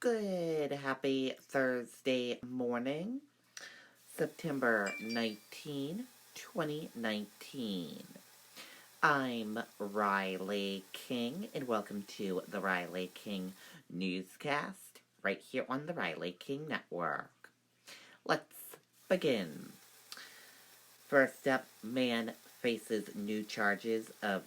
Good, happy Thursday morning, September 19, 2019. I'm Riley King, and welcome to the Riley King Newscast, right here on the Riley King Network. Let's begin. First up, man faces new charges of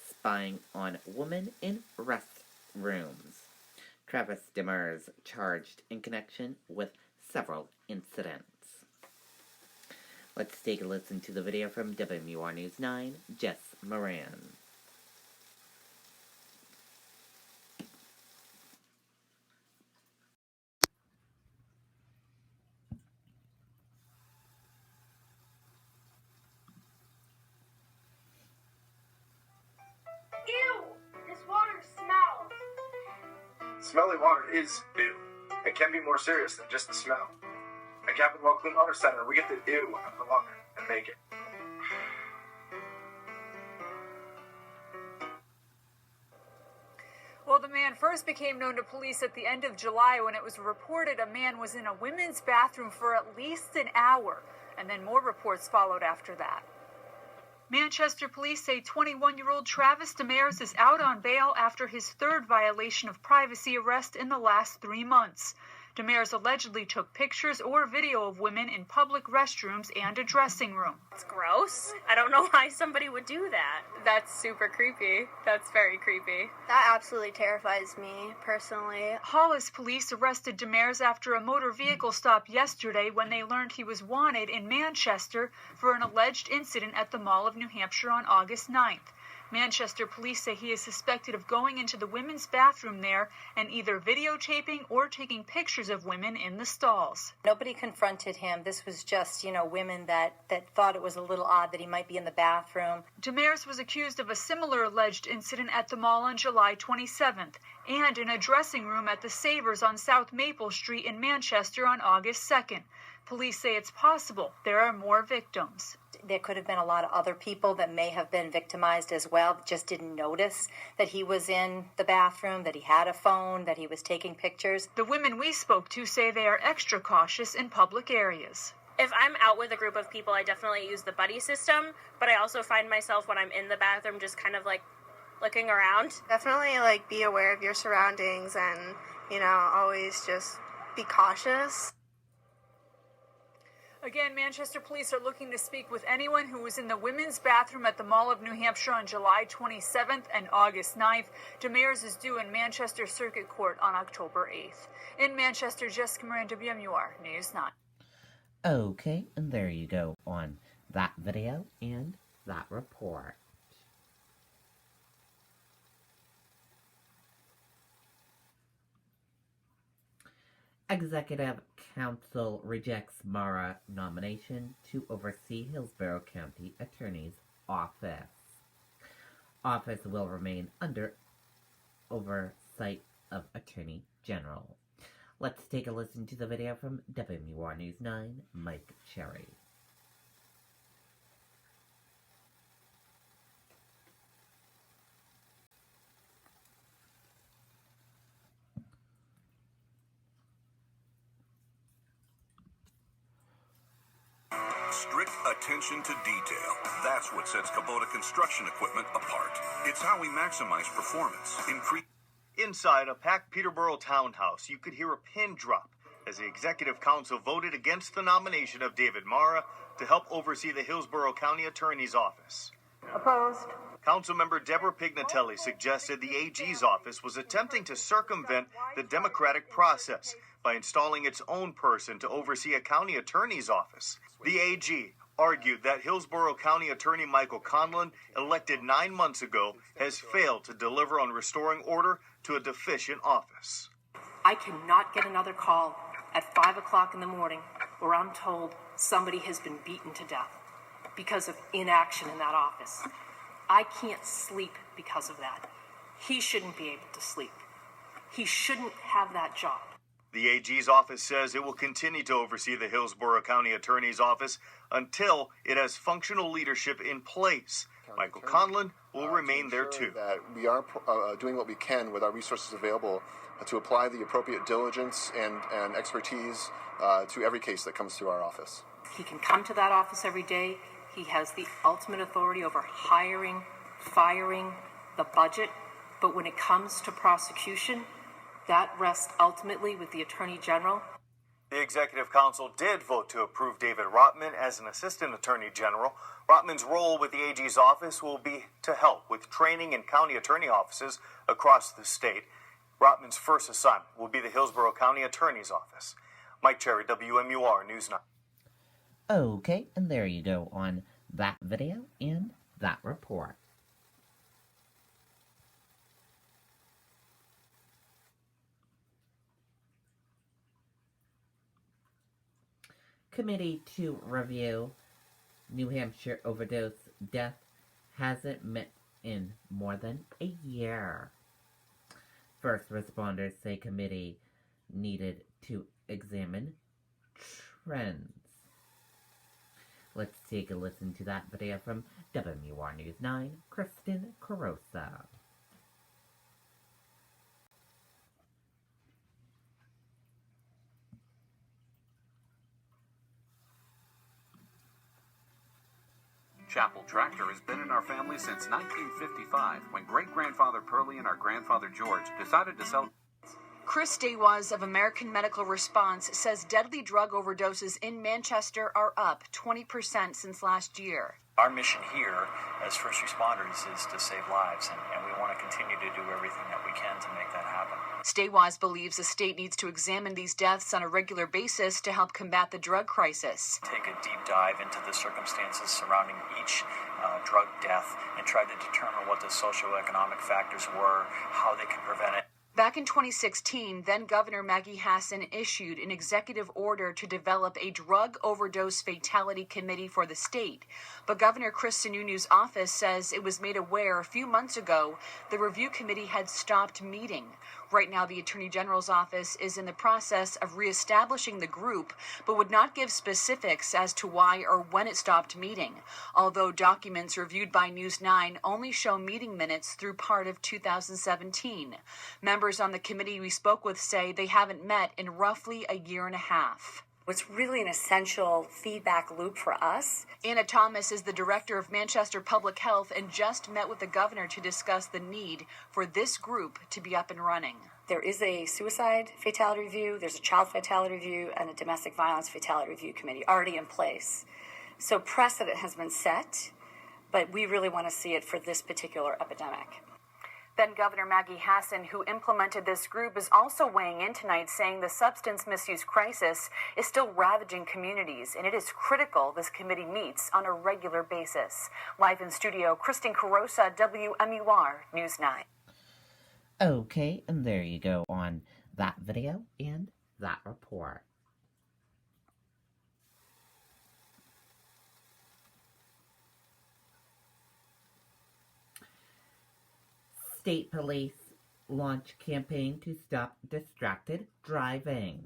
spying on woman in restrooms. Travis Demers charged in connection with several incidents. Let's take a listen to the video from WMUR News 9, Jess Moran. Ew! This water smells. Smelly water is ew. It can be more serious than just the smell. At Capital Clean Water Center, we get the ew out of the water and make it. Well, the man first became known to police at the end of July when it was reported a man was in a women's bathroom for at least an hour, and then more reports followed after that. Manchester police say 21-year-old Travis Demers is out on bail after his third violation of privacy arrest in the last 3 months. Demers allegedly took pictures or video of women in public restrooms and a dressing room. It's gross. I don't know why somebody would do that. That's super creepy. That's very creepy. That absolutely terrifies me, personally. Hollis police arrested Demers after a motor vehicle stop yesterday when they learned he was wanted in Manchester for an alleged incident at the Mall of New Hampshire on August 9th. Manchester police say he is suspected of going into the women's bathroom there and either videotaping or taking pictures of women in the stalls. Nobody confronted him. This was just, women that thought it was a little odd that he might be in the bathroom. Demers was accused of a similar alleged incident at the mall on July 27th and in a dressing room at the Savers on South Maple Street in Manchester on August 2nd. Police say it's possible there are more victims. There could have been a lot of other people that may have been victimized as well, just didn't notice that he was in the bathroom, that he had a phone, that he was taking pictures. The women we spoke to say they are extra cautious in public areas. If I'm out with a group of people, I definitely use the buddy system, but I also find myself when I'm in the bathroom just kind of looking around. Definitely be aware of your surroundings and, always just be cautious. Again, Manchester police are looking to speak with anyone who was in the women's bathroom at the Mall of New Hampshire on July 27th and August 9th. Demers is due in Manchester Circuit Court on October 8th. In Manchester, Jessica Moran, WMUR News 9. Okay, and there you go on that video and that report. Executive Council rejects Mara nomination to oversee Hillsborough County Attorney's Office. Office will remain under oversight of Attorney General. Let's take a listen to the video from WMUR News 9, Mike Cherry. Strict attention to detail. That's what sets Kubota construction equipment apart. It's how we maximize performance, increase. Inside a packed Peterborough townhouse, you could hear a pin drop as the Executive Council voted against the nomination of David Mara to help oversee the Hillsborough County Attorney's Office. Opposed. Councilmember Deborah Pignatelli suggested the AG's office was attempting to circumvent the democratic process by installing its own person to oversee a county attorney's office. The AG argued that Hillsborough County Attorney Michael Conlon, elected 9 months ago, has failed to deliver on restoring order to a deficient office. I cannot get another call at 5 o'clock in the morning where I'm told somebody has been beaten to death because of inaction in that office. I can't sleep because of that. He shouldn't be able to sleep. He shouldn't have that job. The AG's office says it will continue to oversee the Hillsborough County Attorney's Office until it has functional leadership in place. Michael Conlon will remain there too. That we are doing what we can with our resources available to apply the appropriate diligence and expertise to every case that comes through our office. He can come to that office every day. He has the ultimate authority over hiring, firing, the budget. But when it comes to prosecution, that rests ultimately with the Attorney General. The Executive Council did vote to approve David Rotman as an Assistant Attorney General. Rotman's role with the AG's office will be to help with training in county attorney offices across the state. Rotman's first assignment will be the Hillsborough County Attorney's Office. Mike Cherry, WMUR News 9. Okay, and there you go on that video and that report. Committee to review New Hampshire overdose death hasn't met in more than a year. First responders say committee needed to examine trends. Let's take a listen to that video from WMUR News 9, Kristen Carosa. Chapel Tractor has been in our family since 1955, when great-grandfather Pearlie and our grandfather George decided to sell. Chris Daywaz of American Medical Response says deadly drug overdoses in Manchester are up 20% since last year. Our mission here as first responders is to save lives, and we want to continue to do everything that we can to make that happen. Daywaz believes the state needs to examine these deaths on a regular basis to help combat the drug crisis. Take a deep dive into the circumstances surrounding each drug death and try to determine what the socioeconomic factors were, how they can prevent it. Back in 2016, then Governor Maggie Hassan issued an executive order to develop a drug overdose fatality committee for the state. But Governor Chris Sununu's office says it was made aware a few months ago the review committee had stopped meeting. Right now, the Attorney General's office is in the process of reestablishing the group, but would not give specifics as to why or when it stopped meeting, although documents reviewed by News 9 only show meeting minutes through part of 2017. Members on the committee we spoke with say they haven't met in roughly a year and a half. It's really an essential feedback loop for us. Anna Thomas is the director of Manchester Public Health and just met with the governor to discuss the need for this group to be up and running. There is a suicide fatality review, there's a child fatality review, and a domestic violence fatality review committee already in place. So precedent has been set, but we really want to see it for this particular epidemic. Then Governor Maggie Hassan, who implemented this group, is also weighing in tonight, saying the substance misuse crisis is still ravaging communities, and it is critical this committee meets on a regular basis. Live in studio, Kristen Carosa, WMUR News 9. Okay, and there you go on that video and that report. State police launch campaign to stop distracted driving.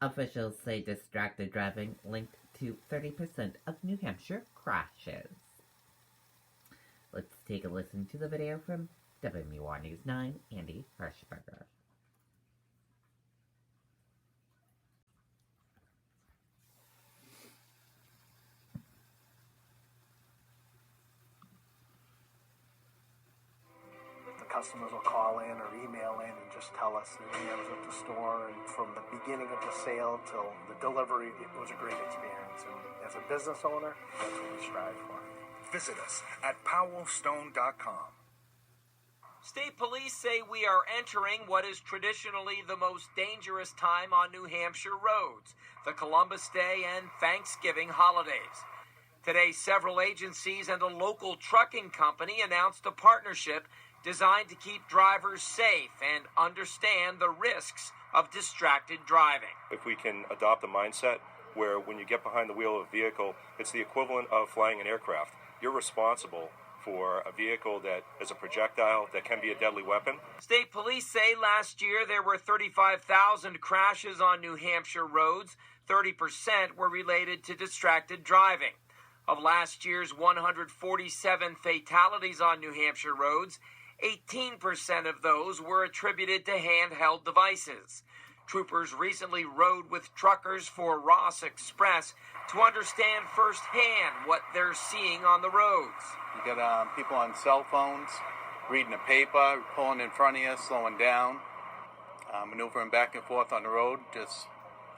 Officials say distracted driving linked to 30% of New Hampshire crashes. Let's take a listen to the video from WMUR News 9, Andy Hirschberger. Customers will call in or email in and just tell us that I was at the store, and from the beginning of the sale till the delivery, it was a great experience. And as a business owner, that's what we strive for. Visit us at powellstone.com. State police say we are entering what is traditionally the most dangerous time on New Hampshire roads, the Columbus Day and Thanksgiving holidays. Today, several agencies and a local trucking company announced a partnership designed to keep drivers safe and understand the risks of distracted driving. If we can adopt a mindset where when you get behind the wheel of a vehicle, it's the equivalent of flying an aircraft. You're responsible for a vehicle that is a projectile that can be a deadly weapon. State police say last year there were 35,000 crashes on New Hampshire roads. 30% were related to distracted driving. Of last year's 147 fatalities on New Hampshire roads, 18% of those were attributed to handheld devices. Troopers recently rode with truckers for Ross Express to understand firsthand what they're seeing on the roads. You got people on cell phones, reading a paper, pulling in front of you, slowing down, maneuvering back and forth on the road, just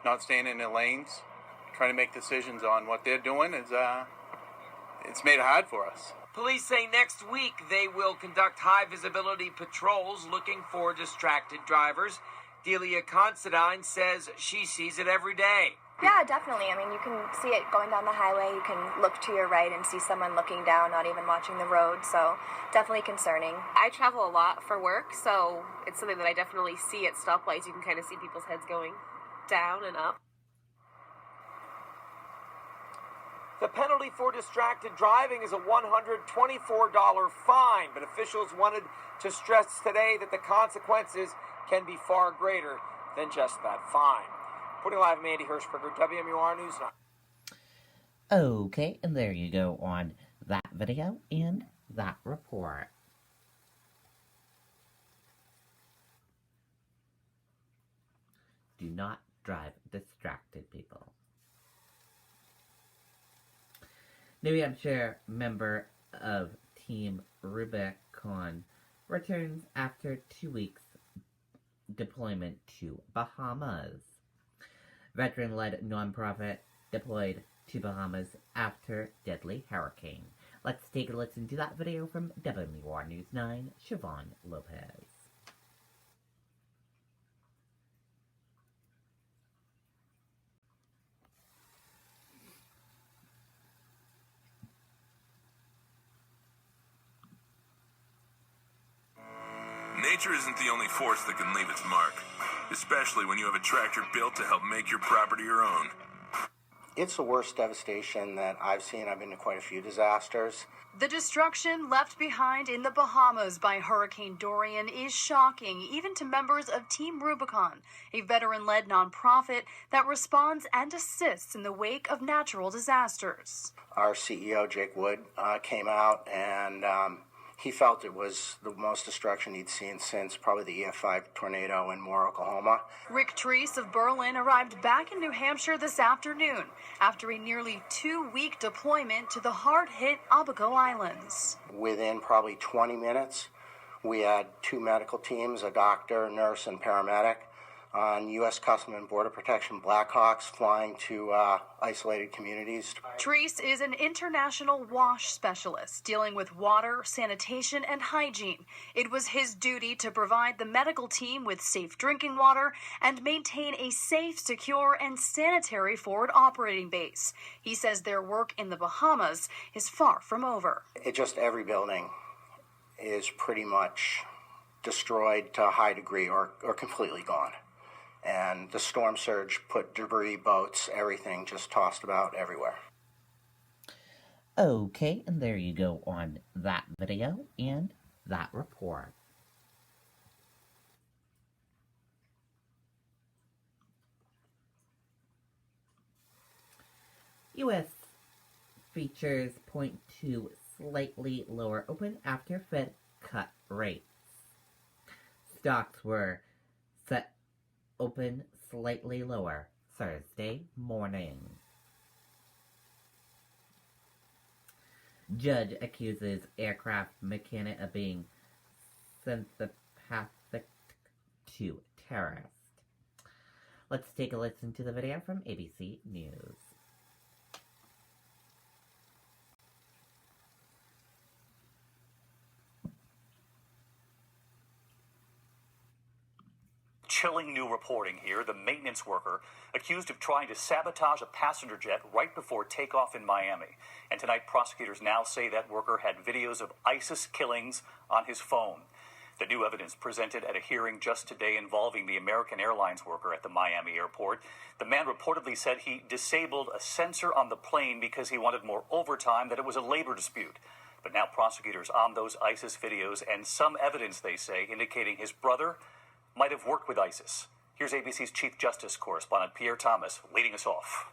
not staying in their lanes, trying to make decisions on what they're doing. It's made it hard for us. Police say next week they will conduct high-visibility patrols looking for distracted drivers. Delia Considine says she sees it every day. Yeah, definitely. I mean, you can see it going down the highway. You can look to your right and see someone looking down, not even watching the road. So definitely concerning. I travel a lot for work, so it's something that I definitely see at stoplights. You can kind of see people's heads going down and up. The penalty for distracted driving is a $124 fine, but officials wanted to stress today that the consequences can be far greater than just that fine. Reporting live, I'm Andy Hirschberger, WMUR News 9. Okay, and there you go on that video and that report. Do not drive distracted, people. New Hampshire member of Team Rubicon returns after 2 weeks deployment to Bahamas. Veteran-led nonprofit deployed to Bahamas after deadly hurricane. Let's take a listen to that video from WMUR News 9, Siobhan Lopez. Nature isn't the only force that can leave its mark, especially when you have a tractor built to help make your property your own. It's the worst devastation that I've seen. I've been to quite a few disasters. The destruction left behind in the Bahamas by Hurricane Dorian is shocking, even to members of Team Rubicon, a veteran-led nonprofit that responds and assists in the wake of natural disasters. Our CEO, Jake Wood, came out and he felt it was the most destruction he'd seen since probably the EF5 tornado in Moore, Oklahoma. Rick Treese of Berlin arrived back in New Hampshire this afternoon after a nearly 2-week deployment to the hard-hit Abaco Islands. Within probably 20 minutes, we had 2 medical teams, a doctor, nurse, and paramedic, on U.S. Customs and Border Protection Blackhawks flying to isolated communities. Treese is an international wash specialist dealing with water, sanitation, and hygiene. It was his duty to provide the medical team with safe drinking water and maintain a safe, secure, and sanitary forward operating base. He says their work in the Bahamas is far from over. Every building is pretty much destroyed to a high degree or completely gone. And the storm surge put debris, boats, everything just tossed about everywhere. Okay, and there you go on that video and that report. U.S. futures point to slightly lower open after Fed cut rates. Stocks were set open slightly lower Thursday morning. Judge accuses aircraft mechanic of being sympathetic to terrorists. Let's take a listen to the video from ABC News. Chilling new reporting here. The maintenance worker accused of trying to sabotage a passenger jet right before takeoff in Miami. And tonight, prosecutors now say that worker had videos of ISIS killings on his phone. The new evidence presented at a hearing just today involving the American Airlines worker at the Miami airport. The man reportedly said he disabled a sensor on the plane because he wanted more overtime, that it was a labor dispute. But now prosecutors on those ISIS videos and some evidence, they say, indicating his brother might have worked with ISIS. Here's ABC's Chief Justice correspondent Pierre Thomas leading us off.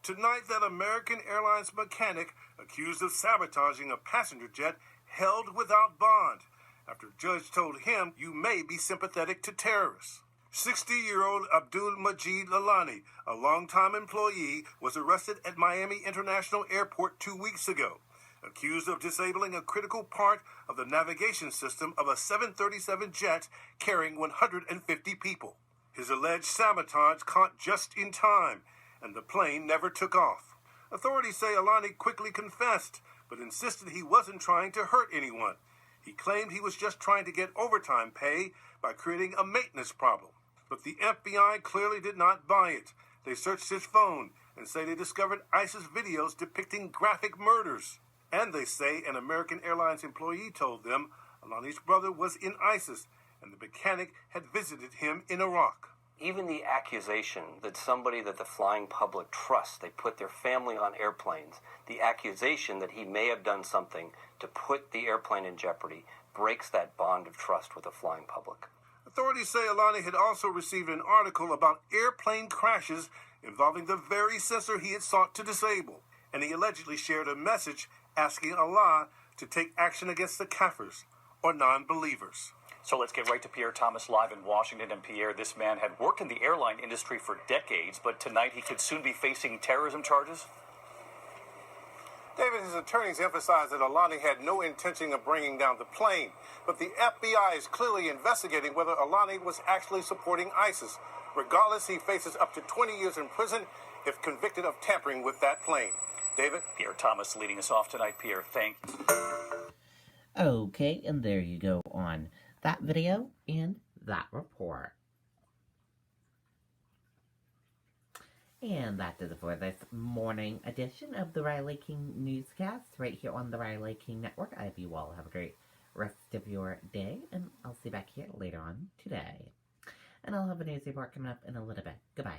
Tonight, that American Airlines mechanic accused of sabotaging a passenger jet held without bond after a judge told him you may be sympathetic to terrorists. 60-year-old Abdul Majid Lalani, a longtime employee, was arrested at Miami International Airport 2 weeks ago, accused of disabling a critical part of the navigation system of a 737 jet carrying 150 people. His alleged sabotage caught just in time, and the plane never took off. Authorities say Alani quickly confessed, but insisted he wasn't trying to hurt anyone. He claimed he was just trying to get overtime pay by creating a maintenance problem. But the FBI clearly did not buy it. They searched his phone and say they discovered ISIS videos depicting graphic murders. And they say an American Airlines employee told them Alani's brother was in ISIS and the mechanic had visited him in Iraq. Even the accusation that somebody that the flying public trusts, they put their family on airplanes, the accusation that he may have done something to put the airplane in jeopardy breaks that bond of trust with the flying public. Authorities say Alani had also received an article about airplane crashes involving the very sensor he had sought to disable, and he allegedly shared a message asking Allah to take action against the kafirs, or non-believers. So let's get right to Pierre Thomas live in Washington. And Pierre, this man had worked in the airline industry for decades, but tonight he could soon be facing terrorism charges? David, his attorneys emphasized that Alani had no intention of bringing down the plane, but the FBI is clearly investigating whether Alani was actually supporting ISIS. Regardless, he faces up to 20 years in prison if convicted of tampering with that plane. David? Pierre Thomas leading us off tonight. Pierre, thank you. Okay, and there you go on that video and that report. And that does it for this morning edition of the Riley King Newscast right here on the Riley King Network. I hope you all have a great rest of your day, and I'll see you back here later on today. And I'll have a news report coming up in a little bit. Goodbye.